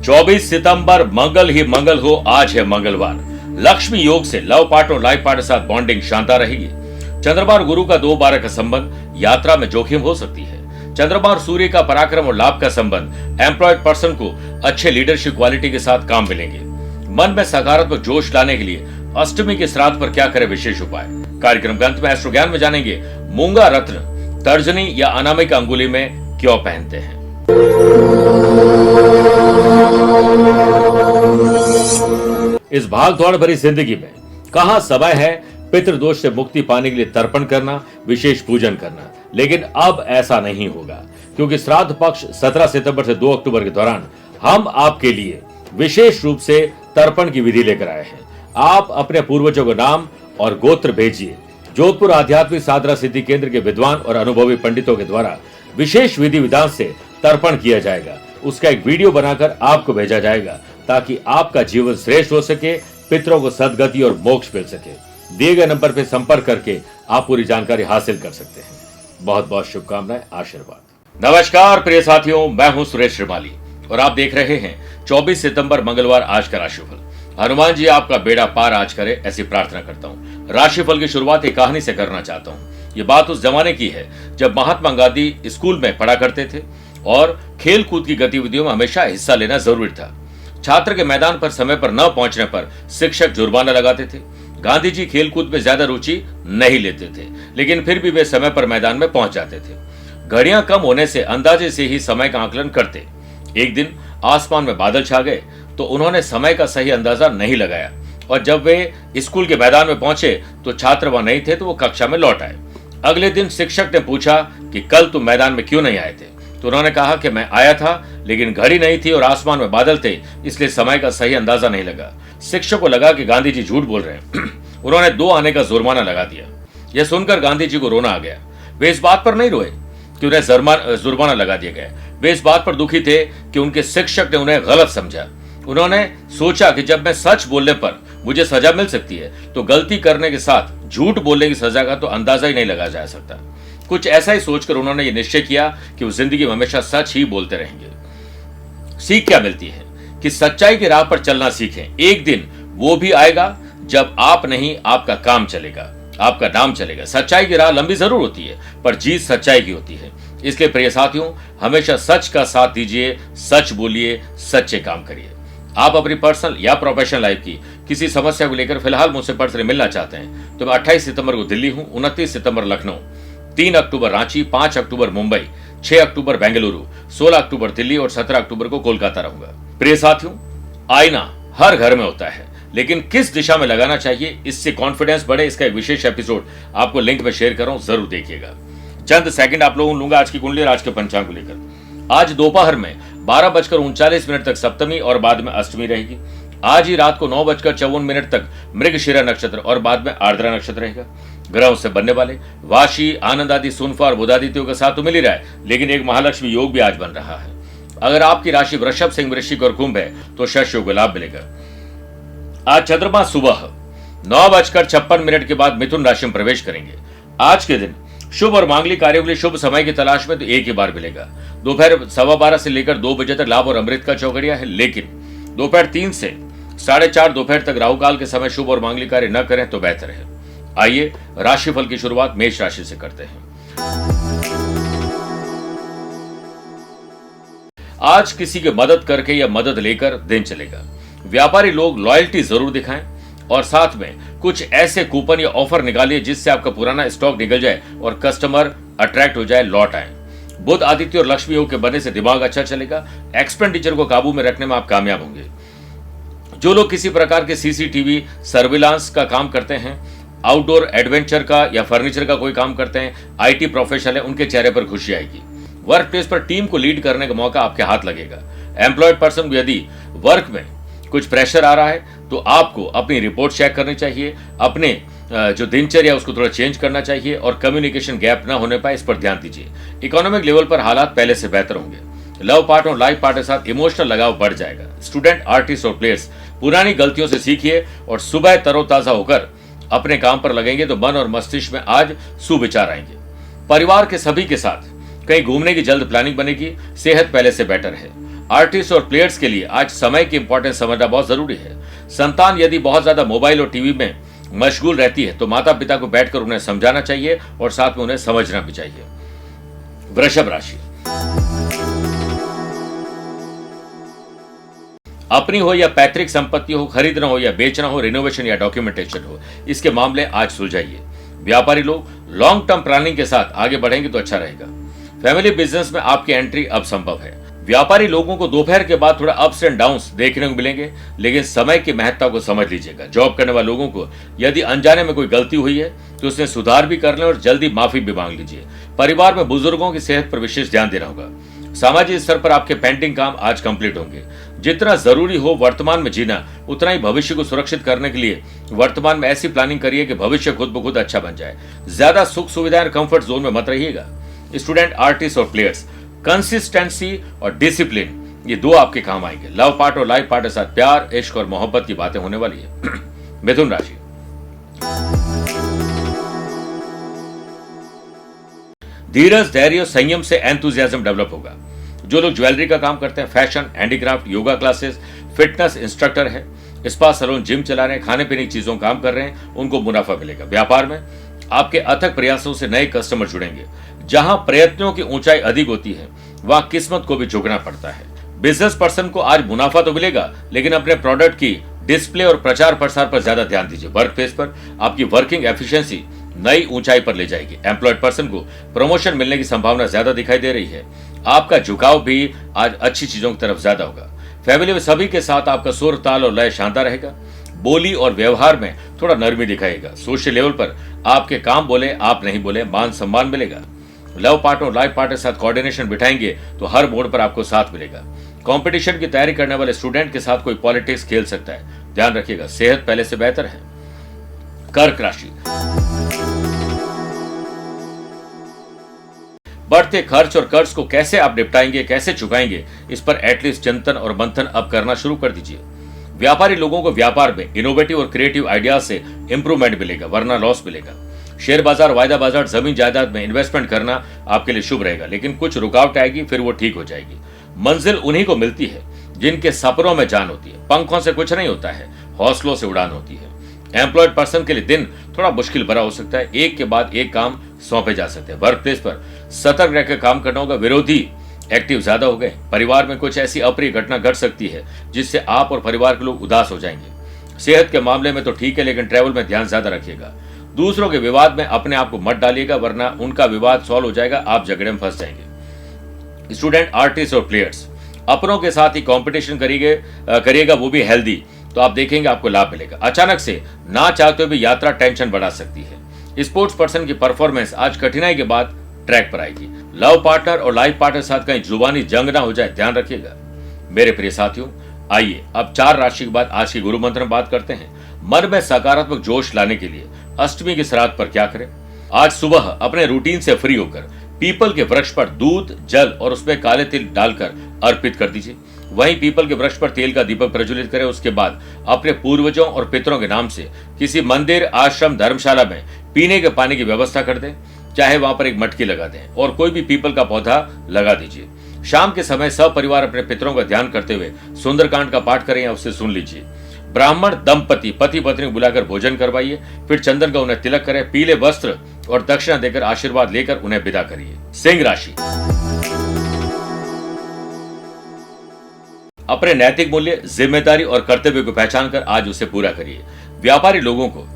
24 सितंबर मंगल ही मंगल हो। आज है मंगलवार। लक्ष्मी योग से लव पार्टनर और लाइफ पार्टनर साथ बॉन्डिंग शानदार रहेगी। चंद्रमा और गुरु का 2-12 का संबंध यात्रा में जोखिम हो सकती है। चंद्रमा और सूर्य का पराक्रम और लाभ का संबंध एम्प्लॉयड पर्सन को अच्छे लीडरशिप क्वालिटी के साथ काम मिलेंगे। मन में सकारात्मक जोश लाने के लिए अष्टमी के श्राद्ध पर क्या करें विशेष उपाय। कार्यक्रम के अंत में एस्ट्रो ज्ञान में जानेंगे मूंगा रत्न तर्जनी या अनामिका अंगुली में क्यों पहनते हैं। इस भाग दौड़ भरी जिंदगी में कहां समय है पितृदोष से मुक्ति पाने के लिए तर्पण करना, विशेष पूजन करना। लेकिन अब ऐसा नहीं होगा, क्योंकि श्राद्ध पक्ष 17 सितंबर से 2 अक्टूबर के दौरान हम आपके लिए विशेष रूप से तर्पण की विधि लेकर आए हैं। आप अपने पूर्वजों का नाम और गोत्र भेजिए। जोधपुर आध्यात्मिक साधना सिद्धि केंद्र के विद्वान और अनुभवी पंडितों के द्वारा विशेष विधि विधान से तर्पण किया जाएगा। उसका एक वीडियो बनाकर आपको भेजा जाएगा ताकि आपका जीवन श्रेष्ठ हो सके, पितरों को सदगति और मोक्ष मिल सके। दिए गए नंबर पर संपर्क करके आप पूरी जानकारी हासिल कर सकते हैं। बहुत बहुत शुभकामनाएं, आशीर्वाद। नमस्कार प्रिय साथियों, मैं हूं सुरेश श्रीमाली और आप देख रहे हैं 24 सितंबर मंगलवार आज का राशिफल। हनुमान जी आपका बेड़ा पार आज करे, ऐसी प्रार्थना करता हूँ। राशिफल की शुरुआत एक कहानी से करना चाहता हूँ। ये बात उस जमाने की है जब महात्मा गांधी स्कूल में पढ़ा करते थे और खेल कूद की गतिविधियों में हमेशा हिस्सा लेना जरूरी था। छात्र के मैदान पर समय पर न पहुंचने पर शिक्षक जुर्माना लगाते थे। गांधी जी खेल कूद में ज्यादा रुचि नहीं लेते थे, लेकिन फिर भी वे समय पर मैदान में पहुंच जाते थे। घड़ियां कम होने से अंदाजे से ही समय का आकलन करते। एक दिन आसमान में बादल छा गए तो उन्होंने समय का सही अंदाजा नहीं लगाया और जब वे स्कूल के मैदान में पहुंचे तो छात्र वहां नहीं थे, तो वो कक्षा में लौट आए। अगले दिन शिक्षक ने पूछा कि कल तुम मैदान में क्यों नहीं आए थे, तो उन्होंने कहा कि मैं आया था लेकिन घड़ी नहीं थी और आसमान में बादल थे, इसलिए समय का सही अंदाजा नहीं लगा। शिक्षक को लगा कि गांधी जी झूठ बोल रहे हैं। उन्होंने 2 आने का जुर्माना लगा दिया। यह सुनकर गांधी जी को रोना आ गया। वे इस बात पर नहीं रोए कि उन्हें जुर्माना लगा दिया गया। वे इस बात पर दुखी थे कि उनके शिक्षक ने उन्हें गलत समझा। उन्होंने सोचा कि जब मैं सच बोलने पर मुझे सजा मिल सकती है तो गलती करने के साथ झूठ बोलने की सजा का तो अंदाजा ही नहीं लगाया जा सकता। कुछ ऐसा ही सोचकर उन्होंने ये निश्चय किया कि वो जिंदगी में हमेशा सच ही बोलते रहेंगे। सीख क्या मिलती है कि सच्चाई की राह पर चलना सीखें। एक दिन वो भी आएगा जब आप नहीं, आपका काम चलेगा, आपका नाम चलेगा। सच्चाई की राह लंबी जरूर होती है पर जीत सच्चाई की होती है। इसलिए प्रिय साथियों, हमेशा सच का साथ दीजिए, सच बोलिए, सच्चे काम करिए। आप अपनी पर्सनल या प्रोफेशनल लाइफ की किसी समस्या को लेकर फिलहाल मुझसे पर्सनली मिलना चाहते हैं तो मैं 28 सितंबर को दिल्ली हूं, 29 सितंबर लखनऊ, 3 अक्टूबर रांची, 5 अक्टूबर मुंबई, 6 अक्टूबर बेंगलुरु, 16 अक्टूबर दिल्ली और 17 अक्टूबर को कोलकाता रहूंगा। प्रिय साथियों, आईना हर घर में होता है, लेकिन किस दिशा में लगाना चाहिए इससे कॉन्फिडेंस बढ़े, इसका एक विशेष एपिसोड आपको लिंक में शेयर कर रहा हूं, जरूर देखिएगा। चंद सेकंड आप लोगों को लूंगा आज की कुंडली और आज के पंचांग को लेकर। आज दोपहर में 12:39 तक सप्तमी और बाद में अष्टमी रहेगी। आज ही रात को 9:54 तक मृगशिरा नक्षत्र और बाद में आर्द्रा नक्षत्र रहेगा। ग्रहों से बनने वाले वाशी, आनंद आदि, सुनफा और बुधादित्यों के साथ तो मिल ही रहा है, लेकिन एक महालक्ष्मी योग भी आज बन रहा है। अगर आपकी राशि वृषभ, सिंह, वृश्चिक और कुंभ है तो शश योग लाभ मिलेगा। आज चंद्रमा सुबह 9:56 के बाद मिथुन राशि में प्रवेश करेंगे। आज के दिन शुभ और मांगलिक कार्यों के लिए शुभ समय की तलाश में तो एक ही बार मिलेगा। दोपहर 12:15 से लेकर 2 बजे तक लाभ और अमृत का चौकड़िया है, लेकिन दोपहर 3 से 4:30 दोपहर तक राहु काल के समय शुभ और मांगलिक कार्य न करें तो बेहतर है। आइए राशिफल की शुरुआत मेष राशि से करते हैं। आज किसी की मदद करके या मदद लेकर दिन चलेगा। व्यापारी लोग लॉयल्टी जरूर दिखाएं और साथ में कुछ ऐसे कूपन या ऑफर निकालिए जिससे आपका पुराना स्टॉक निकल जाए और कस्टमर अट्रैक्ट हो जाए, लौट आए। बुध, आदित्य और लक्ष्मी योग के बनने से दिमाग अच्छा चलेगा। एक्सपेंडिचर को काबू में रखने में आप कामयाब होंगे। जो लोग किसी प्रकार के सीसीटीवी सर्विलांस का काम करते हैं, आउटडोर एडवेंचर का या फर्नीचर का कोई काम करते हैं, आईटी प्रोफेशनल है, उनके चेहरे पर खुशी आएगी। वर्क प्लेस पर टीम को लीड करने का मौका आपके हाथ लगेगा। एम्प्लॉयड पर्सन को यदि वर्क में कुछ प्रेशर आ रहा है तो आपको अपनी रिपोर्ट चेक करनी चाहिए, अपने जो दिनचर्या उसको थोड़ा चेंज करना चाहिए और कम्युनिकेशन गैप ना होने पाए, इस पर ध्यान दीजिए। इकोनॉमिक लेवल पर हालात पहले से बेहतर होंगे। लव पार्टनर और लाइफ पार्टनर के साथ इमोशनल लगाव बढ़ जाएगा। स्टूडेंट, आर्टिस्ट और प्लेयर्स पुरानी गलतियों से सीखिए और सुबह तरोताजा होकर अपने काम पर लगेंगे तो मन और मस्तिष्क में आज सुविचार आएंगे। परिवार के सभी के साथ कहीं घूमने की जल्द प्लानिंग बनेगी। सेहत पहले से बेटर है। आर्टिस्ट और प्लेयर्स के लिए आज समय की इंपॉर्टेंस समझना बहुत जरूरी है। संतान यदि बहुत ज्यादा मोबाइल और टीवी में मशगूल रहती है तो माता पिता को बैठकर उन्हें समझाना चाहिए और साथ में उन्हें समझना भी चाहिए। वृषभ राशि, अपनी हो या पैतृक संपत्ति हो, खरीदना हो या बेचना हो, रिनोवेशन या डॉक्यूमेंटेशन हो, इसके मामले आज सुलझाइए। व्यापारी लोग लॉन्ग टर्म प्लानिंग के साथ आगे बढ़ेंगे तो अच्छा रहेगा। फैमिली बिजनेस में आपकी एंट्री अब संभव है। व्यापारी लोगों को दोपहर के बाद थोड़ा अप्स एंड डाउन्स देखने को मिलेंगे, लेकिन समय की महत्ता को समझ लीजिएगा। जॉब करने वाले लोगों को यदि अनजाने में कोई गलती हुई है तो उसमें सुधार भी कर लें और जल्दी माफी भी मांग लीजिए। परिवार में बुजुर्गों की सेहत पर विशेष ध्यान देना होगा। सामाजिक स्तर पर आपके पेंडिंग काम आज कंप्लीट होंगे। जितना जरूरी हो वर्तमान में जीना, उतना ही भविष्य को सुरक्षित करने के लिए वर्तमान में ऐसी प्लानिंग करिए कि भविष्य खुद ब खुद अच्छा बन जाए। ज्यादा सुख सुविधाएं और कंफर्ट जोन में मत रहिएगा। स्टूडेंट, आर्टिस्ट और प्लेयर्स, कंसिस्टेंसी और डिसिप्लिन, ये दो आपके काम आएंगे। लव पार्ट और लाइफ पार्ट के साथ प्यार, इश्क और मोहब्बत की बातें होने वाली है। मिथुन राशि, धीरज, धैर्य और संयम से एंथुजियाज्म डेवलप होगा। जो लोग ज्वेलरी का काम करते हैं, fashion, handicraft, yoga classes, fitness instructor है, स्पा सैलून, जिम चला रहे हैं, खाने पीने की चीजों का काम कर रहे हैं, उनको मुनाफा मिलेगा। व्यापार में आपके अथक प्रयासों से नए कस्टमर जुड़ेंगे। जहां प्रयत्नों की ऊंचाई अधिक होती है वहां किस्मत को भी झुकना पड़ता है। बिजनेस पर्सन को आज मुनाफा तो मिलेगा, लेकिन अपने प्रोडक्ट की डिस्प्ले और प्रचार प्रसार पर ज्यादा ध्यान दीजिए। वर्क प्लेस पर आपकी वर्किंग एफिशिएंसी नई ऊंचाई पर ले जाएगी। एम्प्लॉयड पर्सन को प्रमोशन मिलने की संभावना ज्यादा दिखाई दे रही है। आपका झुकाव भी आज अच्छी चीजों की तरफ ज्यादा होगा। फैमिली में सभी के साथ आपका सुर, ताल और लय शानदार रहेगा। बोली और व्यवहार में थोड़ा नरमी दिखाएगा। सोशल लेवल पर आपके काम बोले, आप नहीं बोले, मान सम्मान मिलेगा। लव पार्ट और लाइफ पार्ट के साथ कोऑर्डिनेशन बिठाएंगे तो हर मोड़ पर आपको साथ मिलेगा। कंपटीशन की तैयारी करने वाले स्टूडेंट के साथ कोई पॉलिटिक्स खेल सकता है, ध्यान रखिएगा। सेहत पहले से बेहतर है। कर्क राशि, बढ़ते खर्च और कर्ज को कैसे आप निपटाएंगे, कैसे चुकाएंगे, इस पर एटलीस्ट चिंतन और मंथन अब करना शुरू कर दीजिए। व्यापारी लोगों को व्यापार में इनोवेटिव और क्रिएटिव आइडियाज से इंप्रूवमेंट मिलेगा, वरना लॉस मिलेगा। शेयर बाजार, वायदा बाजार, जमीन जायदाद में इन्वेस्टमेंट करना आपके लिए शुभ रहेगा, लेकिन कुछ रुकावट आएगी, फिर वो ठीक हो जाएगी। मंजिल उन्हीं को मिलती है जिनके सपनों में जान होती है। पंखों से कुछ नहीं होता है, हौसलों से उड़ान होती है। एम्प्लॉयड पर्सन के लिए दिन थोड़ा मुश्किल भरा हो सकता है। एक के बाद एक काम सौंपे जा सकते हैं। वर्क प्लेस पर सतर्क रहकर काम करना होगा। विरोधी एक्टिव ज्यादा हो गए। परिवार में कुछ ऐसी अप्रिय घटना घट सकती है जिससे आप और परिवार के लोग उदास हो जाएंगे। सेहत के मामले में तो ठीक है, लेकिन ट्रैवल में ध्यान ज्यादा रखिएगा। दूसरों के विवाद में अपने आप को मत डालिएगा, वरना उनका विवाद सॉल्व हो जाएगा, आप झगड़े में फंस जाएंगे। स्टूडेंट, आर्टिस्ट और प्लेयर्स, अपनों के साथ ही कंपटीशन करिएगा, वो भी हेल्दी, तो आप देखेंगे आपको लाभ मिलेगा। अचानक से ना चाहते हुए भी यात्रा टेंशन बढ़ा सकती है। स्पोर्ट्स पर्सन की परफॉर्मेंस आज कठिनाई के बाद ट्रैक पर आएगी। लव पार्टनर और लाइफ पार्टनर के साथ कहीं जुबानी जंग ना हो जाए, ध्यान रखिएगा। मेरे प्रिय साथियों, आइए अब 4 राशि के बाद आज की गुरु मंत्र में बात करते हैं। मन में सकारात्मक जोश लाने के लिए अष्टमी की श्राद्ध पर क्या करें। आज सुबह अपने रूटीन से फ्री होकर पीपल के वृक्ष पर दूध, जल और उसमें काले तिल डालकर अर्पित कर दीजिए। वहीं पीपल के वृक्ष पर तेल का दीपक प्रज्वलित करें। उसके बाद अपने पूर्वजों और पितरों के नाम से किसी मंदिर, आश्रम, धर्मशाला में पीने के पानी की व्यवस्था कर दें। चाहे वहां पर एक मटकी लगा दें और कोई भी पीपल का पौधा लगा दीजिए। शाम के समय सब परिवार अपने पितरों का ध्यान करते हुए सुंदरकांड का पाठ करें या उससे सुन लीजिए। ब्राह्मण दंपति पति पत्नी को बुलाकर भोजन करवाइए, फिर चंदन का उन्हें तिलक करें। पीले वस्त्र और दक्षिणा देकर आशीर्वाद लेकर उन्हें विदा करिए। सिंह राशि, अपने नैतिक मूल्य, जिम्मेदारी और कर्तव्य को पहचान कर आज उसे पूरा करिए। व्यापारी लोगों को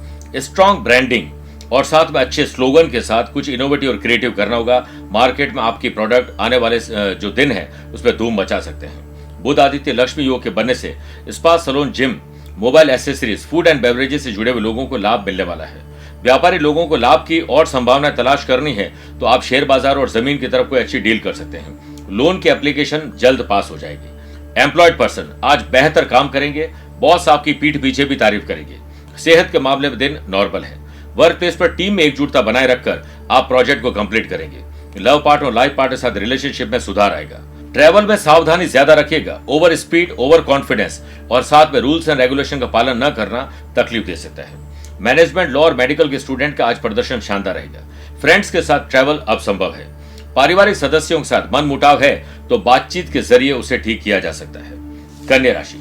स्ट्रॉन्ग ब्रांडिंग और साथ में अच्छे स्लोगन के साथ कुछ इनोवेटिव और क्रिएटिव करना होगा। मार्केट में आपकी प्रोडक्ट आने वाले जो दिन है उसमें धूम मचा सकते हैं। बुध आदित्य लक्ष्मी योग के बनने से spa salon, gym, mobile accessories, food and beverages से जुड़े हुए लोगों को लाभ मिलने वाला है। व्यापारी लोगों को लाभ की और संभावनाएं तलाश करनी है तो आप शेयर बाजार और जमीन की तरफ कोई अच्छी डील कर सकते हैं। लोन की एप्लीकेशन जल्द पास हो जाएगी। एम्प्लॉयड पर्सन आज बेहतर काम करेंगे। बॉस आपकी पीठ पीछे भी तारीफ करेंगे। सेहत के मामले में दिन नॉर्मल है। वर्क प्लेस पर टीम में एकजुटता बनाए रखकर आप प्रोजेक्ट को कंप्लीट करेंगे। लव पार्ट और लाइफ पार्ट के साथ रिलेशनशिप में सुधार आएगा। ट्रैवल में सावधानी ज्यादा रखिएगा। ओवर स्पीड, ओवर कॉन्फिडेंस और साथ में रूल्स एंड रेगुलेशन का पालन न करना तकलीफ दे सकता है। मैनेजमेंट, लॉ और मेडिकल के स्टूडेंट का आज प्रदर्शन शानदार रहेगा। फ्रेंड्स के साथ ट्रैवल अब संभव है। पारिवारिक सदस्यों के साथ मन मुटाव है तो बातचीत के जरिए उसे ठीक किया जा सकता है। कन्या राशि,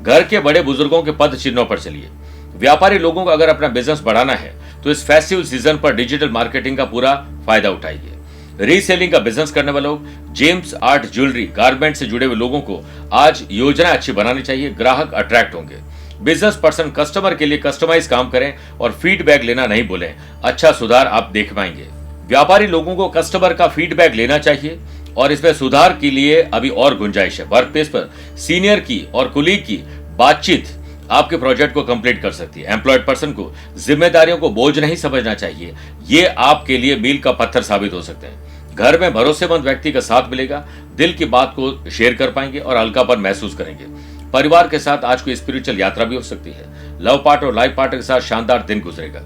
घर के बड़े बुजुर्गों के पद चिन्हों पर चलिए। व्यापारी लोगों को अगर अपना बिजनेस बढ़ाना है तो इस फेस्टिवल सीजन पर डिजिटल मार्केटिंग का पूरा फायदा उठाइए। रीसेलिंग का बिजनेस करने वालों, जेम्स आर्ट, ज्वेलरी, गारमेंट से जुड़े हुए लोगों को आज योजना अच्छी बनानी चाहिए। ग्राहक अट्रैक्ट होंगे। बिजनेस पर्सन कस्टमर के लिए कस्टमाइज काम करें और फीडबैक लेना नहीं भूलें, अच्छा सुधार आप देख पाएंगे। व्यापारी लोगों को कस्टमर का फीडबैक लेना चाहिए और इसमें सुधार के लिए अभी और गुंजाइश है। वर्क प्लेस पर सीनियर की और कुलीग की बातचीत आपके प्रोजेक्ट को कंप्लीट कर सकती है। एम्प्लॉयड पर्सन को जिम्मेदारियों को बोझ नहीं समझना चाहिए, ये आपके लिए मील का पत्थर साबित हो सकते हैं। घर में भरोसेमंद व्यक्ति का साथ मिलेगा, दिल की बात को शेयर कर पाएंगे और हल्कापन महसूस करेंगे। परिवार के साथ आज कोई स्पिरिचुअल यात्रा भी हो सकती है। लव पार्टनर और लाइफ पार्टनर के साथ शानदार दिन गुजरेगा।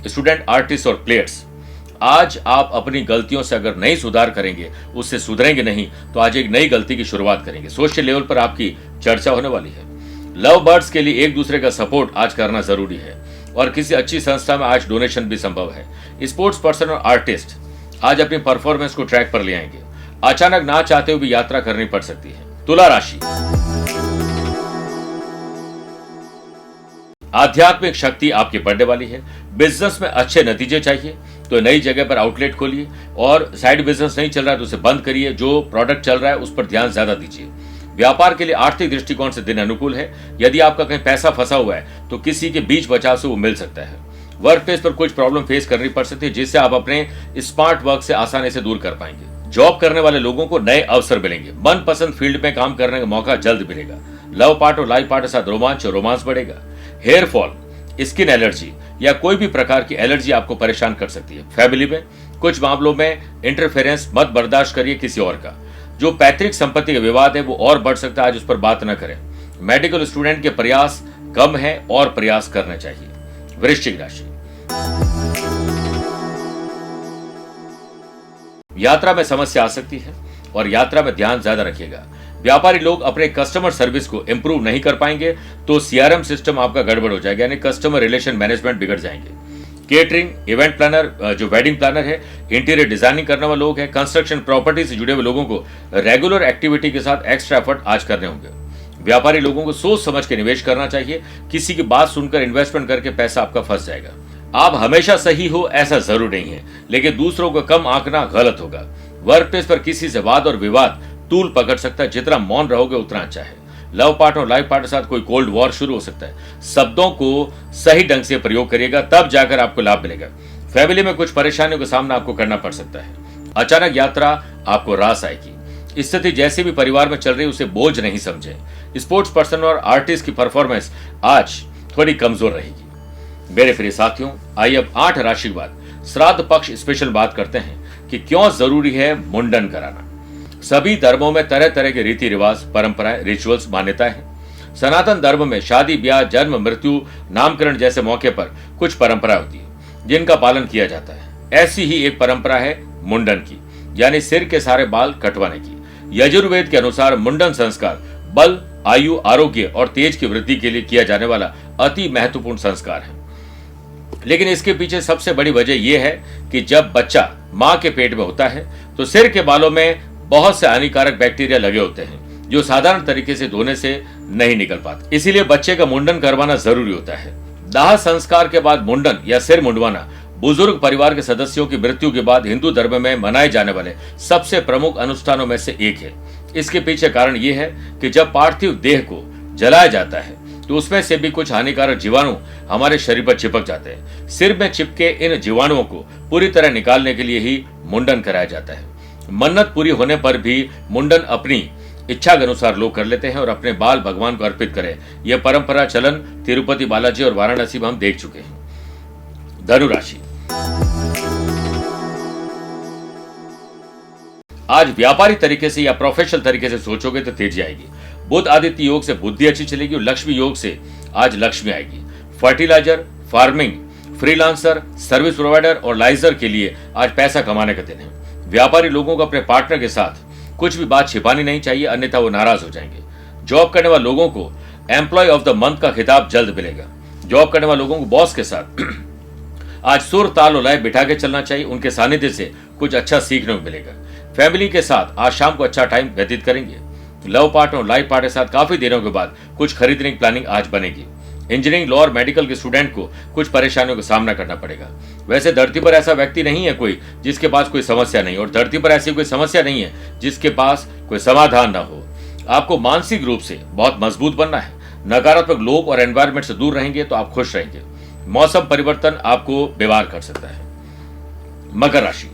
स्टूडेंट, आर्टिस्ट और प्लेयर्स, आज आप अपनी गलतियों से अगर नहीं सुधार करेंगे, उससे सुधरेंगे नहीं तो आज एक नई गलती की शुरुआत करेंगे। सोशल लेवल पर आपकी चर्चा होने वाली है। लव बर्ड्स के लिए एक दूसरे का सपोर्ट आज करना जरूरी है और किसी अच्छी संस्था में आज डोनेशन भी संभव है। स्पोर्ट्स पर्सन और आर्टिस्ट आज अपनी परफॉर्मेंस को ट्रैक पर ले आएंगे। अचानक ना चाहते हुए भी यात्रा करनी पड़ सकती है। तुला राशि, आध्यात्मिक शक्ति आपकी बढ़ने वाली है। बिजनेस में अच्छे नतीजे चाहिए तो नई जगह पर आउटलेट खोलिए और साइड बिजनेस नहीं चल रहा है तो उसे बंद करिए। जो प्रोडक्ट चल रहा है उस पर ध्यान ज्यादा दीजिए। व्यापार के लिए आर्थिक दृष्टिकोण से दिन अनुकूल है। यदि आपका कहीं पैसा फंसा हुआ है तो किसी के बीच बचाव से वो मिल सकता है। वर्क प्लेस पर कुछ प्रॉब्लम फेस करनी पड़ सकती है जिससे आप अपने स्मार्ट वर्क से आसानी से दूर कर पाएंगे। जॉब करने वाले लोगों को नए अवसर मिलेंगे। मनपसंद फील्ड में काम करने का मौका जल्द मिलेगा। लव पार्ट और लाइफ पार्ट के साथ रोमांच बढ़ेगा। हेयर फॉल, स्किन एलर्जी या कोई भी प्रकार की एलर्जी आपको परेशान कर सकती है। फैमिली में कुछ मामलों में इंटरफेरेंस मत बर्दाश्त करिए किसी और का। जो पैतृक संपत्ति का विवाद है वो और बढ़ सकता है, आज उस पर बात न करें। मेडिकल स्टूडेंट के प्रयास कम है और प्रयास करने चाहिए। वृश्चिक राशि, यात्रा में समस्या आ सकती है और यात्रा में ध्यान ज्यादा रखिएगा। व्यापारी लोग अपने कस्टमर सर्विस को इंप्रूव नहीं कर पाएंगे तो सीआरएम सिस्टम आपका गड़बड़ हो जाएगा, यानी कस्टमर रिलेशन मैनेजमेंट बिगड़ जाएंगे। केटरिंग, इवेंट प्लानर, जो वेडिंग प्लानर है, इंटीरियर डिजाइनिंग करने वाले लोग हैं, कंस्ट्रक्शन प्रॉपर्टी से जुड़े हुए लोगों को रेगुलर एक्टिविटी के साथ एक्स्ट्रा एफर्ट आज करने होंगे। व्यापारी लोगों को सोच समझ के निवेश करना चाहिए। किसी की बात सुनकर इन्वेस्टमेंट करके पैसा आपका फंस जाएगा। आप हमेशा सही हो ऐसा जरूर नहीं है, लेकिन दूसरों को कम आंकना गलत होगा। वर्क प्लेस पर किसी से वाद और विवाद तूल पकड़ सकता है। जितना मौन रहोगे उतना अच्छा है। लव पार्टनर और लाइफ पार्टनर के साथ कोई कोल्ड वॉर शुरू हो सकता है। शब्दों को सही ढंग से प्रयोग करिएगा, तब जाकर आपको लाभ मिलेगा। फैमिली में कुछ परेशानियों का सामना आपको करना पड़ सकता है। अचानक यात्रा आपको रास आएगी। स्थिति जैसे भी परिवार में चल रही है उसे बोझ नहीं समझे। स्पोर्ट्स पर्सन और आर्टिस्ट की परफॉर्मेंस आज थोड़ी कमजोर रहेगी। मेरे प्रिय साथियों, आइए अब 8 राशि के बाद श्राद्ध पक्ष स्पेशल बात करते हैं कि क्यों जरूरी है मुंडन कराना। सभी धर्मों में तरह तरह के रीति रिवाज, परंपराएं, रिचुअल्स, मान्यताएं हैं। सनातन धर्म में शादी, ब्याह, जन्म, मृत्यु, नामकरण जैसे मौके पर कुछ परंपरा होती है जिनका पालन किया जाता है। ऐसी ही एक परंपरा है मुंडन की, यानी सिर के सारे बाल कटवाने की। यजुर्वेद के अनुसार मुंडन संस्कार बल, आयु, आरोग्य और तेज की वृद्धि के लिए किया जाने वाला अति महत्वपूर्ण संस्कार है। लेकिन इसके पीछे सबसे बड़ी वजह यह है कि जब बच्चा मां के पेट में होता है तो सिर के बालों में बहुत से हानिकारक बैक्टीरिया लगे होते हैं जो साधारण तरीके से धोने से नहीं निकल पाते। इसीलिए बच्चे का मुंडन करवाना जरूरी होता है। दाह संस्कार के बाद मुंडन या सिर मुंडवाना बुजुर्ग परिवार के सदस्यों की मृत्यु के बाद हिंदू धर्म में मनाए जाने वाले सबसे प्रमुख अनुष्ठानों में से एक है। इसके पीछे कारण यह है कि जब पार्थिव देह को जलाया जाता है तो उसमें से भी कुछ हानिकारक जीवाणु हमारे शरीर पर चिपक जाते हैं। सिर में चिपके इन जीवाणुओं को पूरी तरह निकालने के लिए ही मुंडन कराया जाता है। मन्नत पूरी होने पर भी मुंडन अपनी इच्छा के अनुसार लोग कर लेते हैं और अपने बाल भगवान को अर्पित करें। यह परंपरा चलन तिरुपति बालाजी और वाराणसी में हम देख चुके हैं। धनु राशि, आज व्यापारी तरीके से या प्रोफेशनल तरीके से सोचोगे तो तेजी आएगी। बुध आदित्य योग से बुद्धि अच्छी चलेगी और लक्ष्मी योग से आज लक्ष्मी आएगी। Fertiliser, farming, freelancer, service provider और लाइजर के लिए आज पैसा कमाने का दिन है। व्यापारी लोगों को अपने पार्टनर के साथ कुछ भी बात छिपानी नहीं चाहिए, अन्यथा वो नाराज हो जाएंगे। जॉब करने वाले लोगों को एम्प्लॉय ऑफ द मंथ का खिताब जल्द मिलेगा। जॉब करने वाले लोगों को बॉस के साथ आज सुर ताल और लय बिठा के चलना चाहिए, उनके सानिध्य से कुछ अच्छा सीखने को मिलेगा। फैमिली के साथ आज शाम को अच्छा टाइम व्यतीत करेंगे। लव पार्टनर और लाइफ पार्टनर के साथ काफी दिनों के बाद कुछ खरीदने की प्लानिंग आज बनेगी। इंजीनियरिंग, लॉ और मेडिकल के स्टूडेंट को कुछ परेशानियों का सामना करना पड़ेगा। वैसे धरती पर ऐसा व्यक्ति नहीं है कोई जिसके पास कोई समस्या नहीं, और धरती पर ऐसी कोई समस्या नहीं है जिसके पास कोई समाधान ना हो। आपको मानसिक रूप से बहुत मजबूत बनना है। नकारात्मक लोग और एनवायरमेंट से दूर रहेंगे तो आप खुश रहेंगे। मौसम परिवर्तन आपको बीमार कर सकता है। मकर राशि,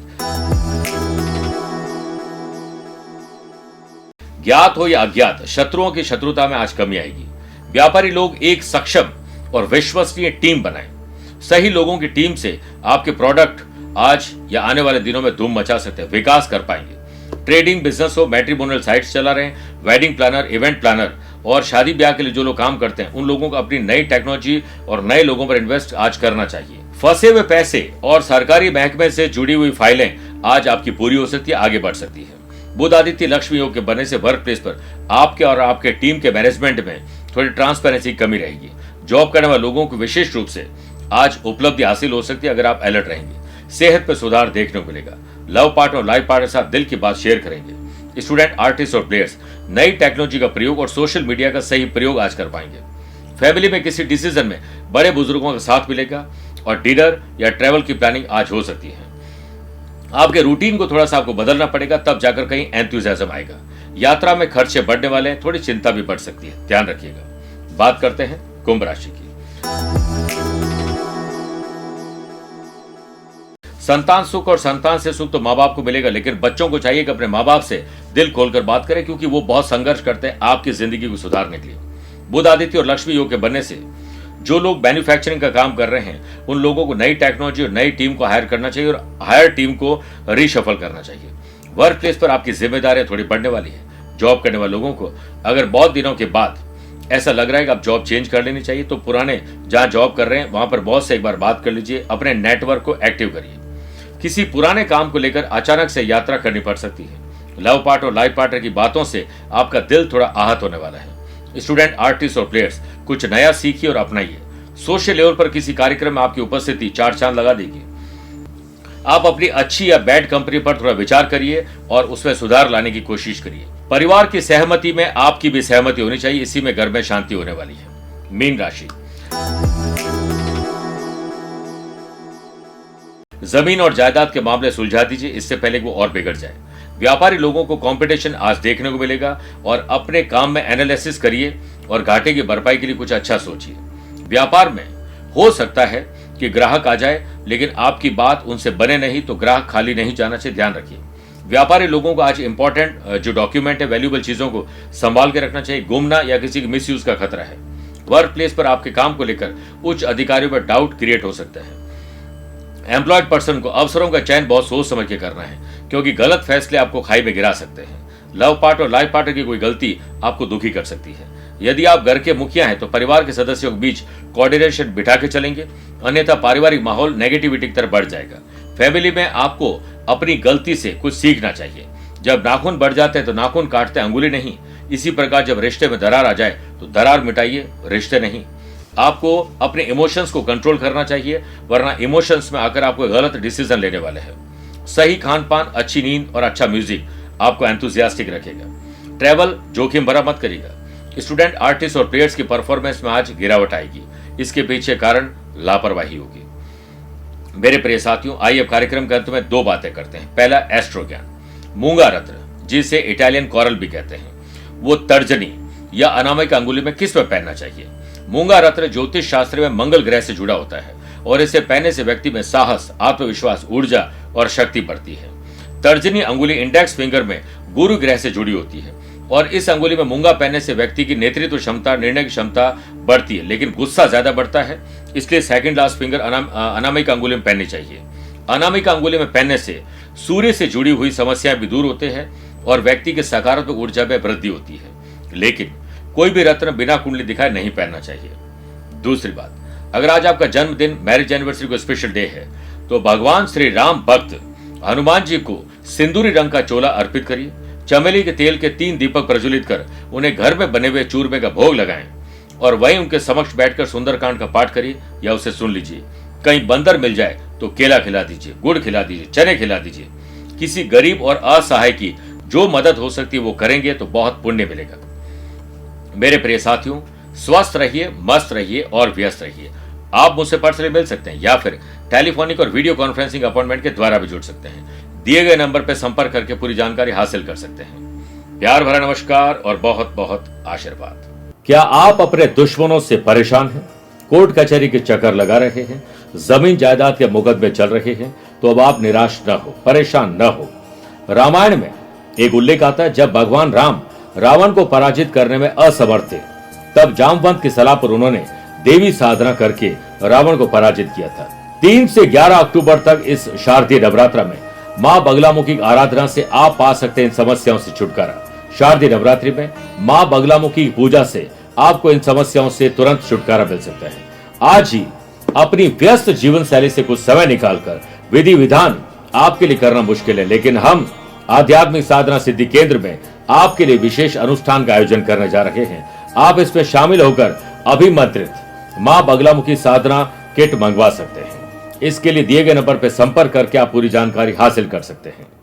ज्ञात हो या अज्ञात शत्रुओं की शत्रुता में आज कमी आएगी। व्यापारी लोग एक सक्षम और विश्वसनीय टीम बनाएं। सही लोगों की टीम से आपके प्रोडक्ट आज या आने वाले दिनों में धूम मचा सकते हैं, विकास कर पाएंगे। ट्रेडिंग, बिजनेस हो, मैट्रिमोनियल साइट्स चला रहे हैं, वेडिंग प्लानर, इवेंट प्लानर और शादी ब्याह के लिए जो लोग काम करते हैं, उन लोगों को अपनी नई टेक्नोलॉजी और नए लोगों पर इन्वेस्ट आज करना चाहिए। फंसे हुए पैसे और सरकारी महकमे से जुड़ी हुई फाइलें आज आपकी पूरी हो सकती है, आगे बढ़ सकती है। बुध आदित्य लक्ष्मी योग के बनने से वर्क प्लेस पर आपके और आपके टीम के मैनेजमेंट में थोड़ी ट्रांसपेरेंसी की कमी रहेगी। जॉब करने वाले लोगों को विशेष रूप से आज उपलब्धि हासिल हो सकती है अगर आप अलर्ट रहेंगे। सेहत पर सुधार देखने को मिलेगा। लव पार्टनर और लाइफ पार्टनर के साथ दिल की बात शेयर करेंगे। स्टूडेंट, आर्टिस्ट और प्लेयर्स नई टेक्नोलॉजी का प्रयोग और सोशल मीडिया का सही प्रयोग आज कर पाएंगे। फैमिली में किसी डिसीजन में बड़े बुजुर्गों का साथ मिलेगा और डिनर या ट्रैवल की प्लानिंग आज हो सकती है। आपके रूटीन को थोड़ा सा आपको बदलना पड़ेगा, तब जाकर कहीं एंथुसियाज्म आएगा। यात्रा में खर्चे बढ़ने वाले हैं, थोड़ी चिंता भी बढ़ सकती है, ध्यान रखिएगा। बात करते हैं कुंभ राशि की। संतान सुख और संतान से सुख तो माँ बाप को मिलेगा, लेकिन बच्चों को चाहिए कि अपने माँ बाप से दिल खोलकर बात करें, क्योंकि वो बहुत संघर्ष करते हैं आपकी जिंदगी को सुधारने के लिए। बुध आदित्य और लक्ष्मी योग के बनने से जो लोग मैन्युफैक्चरिंग का काम कर रहे हैं, उन लोगों को नई टेक्नोलॉजी और नई टीम को हायर करना चाहिए और हायर टीम को रीशफल करना चाहिए। वर्क प्लेस पर आपकी जिम्मेदारियां थोड़ी बढ़ने वाली है। जॉब करने वाले लोगों को अगर बहुत दिनों के बाद ऐसा लग रहा है कि आप जॉब चेंज कर लेनी चाहिए, तो पुराने जहां जॉब कर रहे हैं वहां पर बॉस से एक बार बात कर लीजिए। अपने नेटवर्क को एक्टिव करिए। किसी पुराने काम को लेकर अचानक से यात्रा करनी पड़ सकती है। लव पार्टनर और लाइफ पार्टनर की बातों से आपका दिल थोड़ा आहत होने वाला है। स्टूडेंट, आर्टिस्ट और प्लेयर्स कुछ नया सीखिए और अपनाइए। सोशल लेवल पर किसी कार्यक्रम में आपकी उपस्थिति चार चांद लगा देगी। आप अपनी अच्छी या बैड कंपनी पर थोड़ा विचार करिए और उसमें सुधार लाने की कोशिश करिए। परिवार की सहमति में आपकी भी सहमति होनी चाहिए, इसी में घर में शांति होने वाली है। मीन राशि, जमीन और जायदाद के मामले सुलझा दीजिए, इससे पहले वो और बिगड़ जाए। व्यापारी लोगों को कंपटीशन आज देखने को मिलेगा और अपने काम में एनालिसिस करिए और घाटे की भरपाई के लिए कुछ अच्छा सोचिए। व्यापार में हो सकता है कि ग्राहक आ जाए, लेकिन आपकी बात उनसे बने नहीं तो ग्राहक खाली नहीं जाना चाहिए, ध्यान रखिए। व्यापारी लोगों को आज इंपॉर्टेंट जो डॉक्यूमेंट है, वैल्यूएबल चीजों को संभाल के रखना चाहिए। गुमना या किसी के मिसयूज का खतरा है। वर्क प्लेस पर आपके काम को लेकर उच्च अधिकारियों पर डाउट क्रिएट हो सकता है। एम्प्लॉयड पर्सन को अवसरों का चयन बहुत सोच समझ के करना है, क्योंकि गलत फैसले आपको खाई में गिरा सकते हैं। लव पार्टनर और लाइफ पार्टनर की कोई गलती आपको दुखी कर सकती है। यदि आप घर के मुखिया हैं तो परिवार के सदस्यों के बीच कोऑर्डिनेशन बिठा के चलेंगे, अन्यथा पारिवारिक माहौल नेगेटिविटी की तरफ बढ़ जाएगा। फैमिली में आपको अपनी गलती से कुछ सीखना चाहिए। जब नाखून बढ़ जाते हैं तो नाखून काटते हैं, अंगुली नहीं। इसी प्रकार जब रिश्ते में दरार आ जाए तो दरार मिटाइए, रिश्ते नहीं। आपको अपने इमोशंस को कंट्रोल करना चाहिए, वरना इमोशंस में आकर आपको गलत डिसीजन लेने वाले हैं। सही खान पान, अच्छी नींद और अच्छा म्यूजिक आपको एंथुसियास्टिक रखेगा। ट्रैवल जोखिम भरा मत करिएगा। स्टूडेंट, आर्टिस्ट और प्लेयर्स की परफॉर्मेंस में आज गिरावट आएगी। इसके पीछे कारण लापरवाही होगी। मेरे प्रिय साथियों, आइए अब कार्यक्रम के अंत में दो बातें करते हैं। पहला, एस्ट्रो ज्ञान। मूंगा रत्न, जिसे इटालियन कॉरल भी कहते हैं, वो तर्जनी या अनामिका अंगुली में किस में पहनना चाहिए? मूंगा रत्न ज्योतिष शास्त्र में मंगल ग्रह से जुड़ा होता है और इसे पहनने से व्यक्ति में साहस, आत्मविश्वास, ऊर्जा और शक्ति बढ़ती है। तर्जनी अंगुली इंडेक्स फिंगर में गुरु ग्रह से जुड़ी होती है और इस अंगुली में मूंगा पहनने से व्यक्ति की नेतृत्व क्षमता, निर्णय की क्षमता बढ़ती है, लेकिन गुस्सा ज्यादा बढ़ता है। इसलिए सेकंड लास्ट फिंगर अनामिका अंगुली में पहननी चाहिए। अनामिका अंगुली में पहनने से सूर्य से जुड़ी हुई समस्याएं भी दूर होते हैं और व्यक्ति की सकारात्मक ऊर्जा में वृद्धि होती है। लेकिन कोई भी रत्न बिना कुंडली दिखाए नहीं पहनना चाहिए। दूसरी बात, अगर आज आपका जन्मदिन, मैरिज एनिवर्सरी को स्पेशल डे है, तो भगवान श्री राम भक्त हनुमान जी को सिंदूरी रंग का चोला अर्पित करिए। चमेली के तेल के 3 दीपक प्रज्वलित कर उन्हें घर में बने हुए चूरमे का भोग लगाएं और वहीं उनके समक्ष बैठकर सुंदरकांड का पाठ करिए या उसे सुन लीजिए। कहीं बंदर मिल जाए तो केला खिला दीजिए, गुड़ खिला दीजिए, चने खिला दीजिए। किसी गरीब और असहाय की जो मदद हो सकती है वो करेंगे तो बहुत पुण्य मिलेगा। मेरे प्रिय साथियों, स्वस्थ रहिए, मस्त रहिए और व्यस्त रहिए। आप मुझसे पर्सनली मिल सकते हैं या फिर टेलीफोनिक और वीडियो कॉन्फ्रेंसिंग अपॉइंटमेंट के द्वारा भी जुड़ सकते हैं। दिए गए नंबर पर संपर्क करके पूरी जानकारी हासिल कर सकते हैं। प्यार भरा नमस्कार और बहुत बहुत आशीर्वाद। क्या आप अपने दुश्मनों से परेशान हैं, कोर्ट कचहरी के चक्कर लगा रहे हैं, जमीन जायदाद के मुकदमे चल रहे हैं, तो अब आप निराश न हो, परेशान न हो। रामायण में एक उल्लेख आता है, जब भगवान राम रावण को पराजित करने में असमर्थ थे, तब जामवंत की सलाह पर उन्होंने देवी साधना करके रावण को पराजित किया था। 3 से 11 अक्टूबर तक इस शारदीय नवरात्र में मां बगलामुखी की आराधना से आप पा सकते हैं इन समस्याओं से छुटकारा। शारदीय नवरात्रि में मां बगलामुखी की पूजा से आपको इन समस्याओं से तुरंत छुटकारा मिल सकता है। आज ही अपनी व्यस्त जीवन शैली से कुछ समय निकालकर विधि विधान आपके लिए करना मुश्किल है, लेकिन हम आध्यात्मिक साधना सिद्धि केंद्र में आपके लिए विशेष अनुष्ठान का आयोजन करने जा रहे हैं। आप इसमें शामिल होकर अभिमंत्रित मां बगलामुखी साधना किट मंगवा सकते हैं। इसके लिए दिए गए नंबर पर संपर्क करके आप पूरी जानकारी हासिल कर सकते हैं।